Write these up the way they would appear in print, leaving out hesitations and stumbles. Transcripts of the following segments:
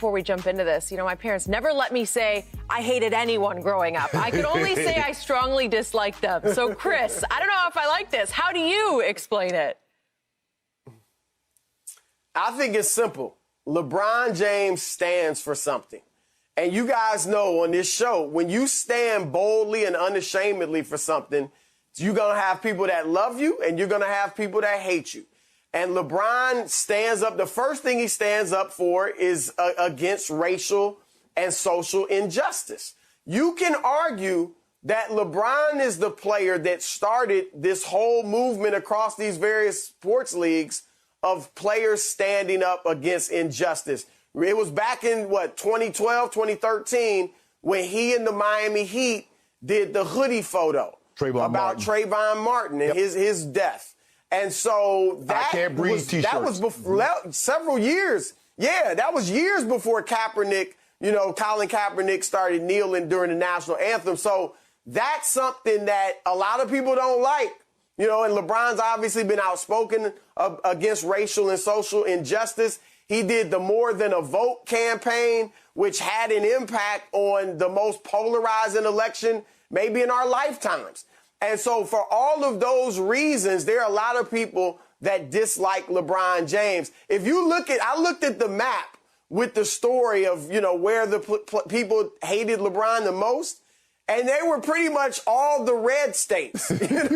Before we jump into this, my parents never let me say I hated anyone growing up. I could only say I strongly disliked them. So, Chris, I don't know if I like this. How do you explain it? I think it's simple. LeBron James stands for something. And you guys know on this show, when you stand boldly and unashamedly for something, you're going to have people that love you and you're going to have people that hate you. And LeBron stands up. The first thing he stands up for is against racial and social injustice. You can argue that LeBron is the player that started this whole movement across these various sports leagues of players standing up against injustice. It was back in, 2012, 2013, when he and the Miami Heat did the hoodie photo about Trayvon Martin and his death. And so that was before, several years. Yeah, that was years before Kaepernick, Colin Kaepernick started kneeling during the national anthem. So that's something that a lot of people don't like. And LeBron's obviously been outspoken against racial and social injustice. He did the More Than a Vote campaign, which had an impact on the most polarizing election maybe in our lifetimes. And so for all of those reasons, there are a lot of people that dislike LeBron James. If you I looked at the map with the story of, where the people hated LeBron the most, and they were pretty much all the red states. It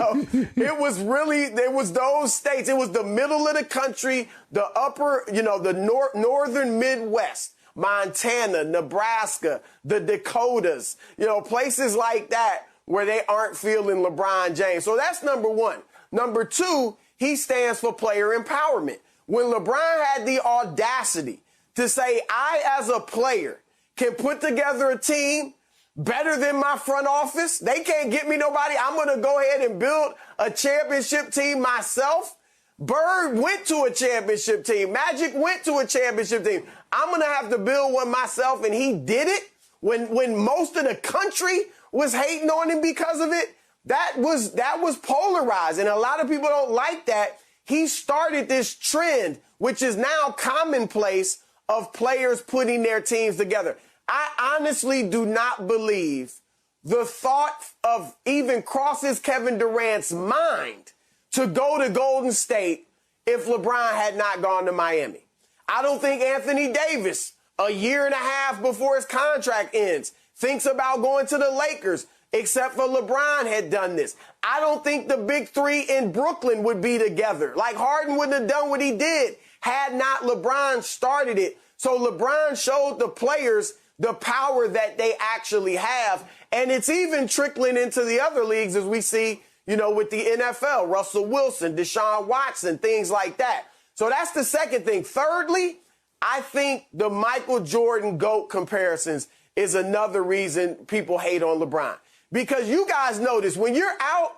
was those states. It was the middle of the country, the upper, the northern Midwest, Montana, Nebraska, the Dakotas, places like that, where they aren't feeling LeBron James. So that's number one. Number two, he stands for player empowerment. When LeBron had the audacity to say, I, as a player, can put together a team better than my front office, they can't get me nobody, I'm going to go ahead and build a championship team myself. Bird went to a championship team. Magic went to a championship team. I'm going to have to build one myself, and he did it when most of the country was hating on him because of it. That was polarized, and a lot of people don't like that. He started this trend, which is now commonplace, of players putting their teams together. I honestly do not believe the thought of even crosses Kevin Durant's mind to go to Golden State if LeBron had not gone to Miami. I don't think Anthony Davis, a year and a half before his contract ends, thinks about going to the Lakers, except for LeBron had done this. I don't think the big three in Brooklyn would be together. Like, Harden wouldn't have done what he did had not LeBron started it. So LeBron showed the players the power that they actually have. And it's even trickling into the other leagues, as we see, with the NFL, Russell Wilson, Deshaun Watson, things like that. So that's the second thing. Thirdly, I think the Michael Jordan GOAT comparisons is another reason people hate on LeBron. Because you guys know this, when you're out,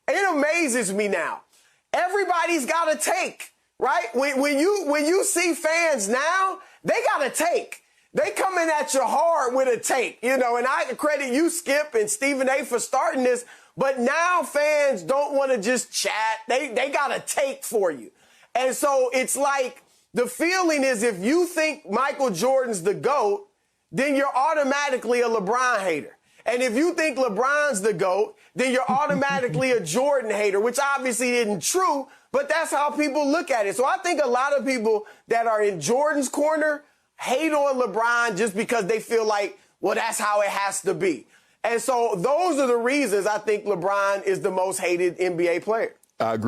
it amazes me now. Everybody's got a take, right? When you see fans now, they got a take. They coming at you hard with a take, and I credit you, Skip, and Stephen A. for starting this, but now fans don't want to just chat. They got a take for you. And so it's like the feeling is if you think Michael Jordan's the GOAT, then you're automatically a LeBron hater. And if you think LeBron's the GOAT, then you're automatically a Jordan hater, which obviously isn't true, but that's how people look at it. So I think a lot of people that are in Jordan's corner hate on LeBron just because they feel like, well, that's how it has to be. And so those are the reasons I think LeBron is the most hated NBA player. I agree.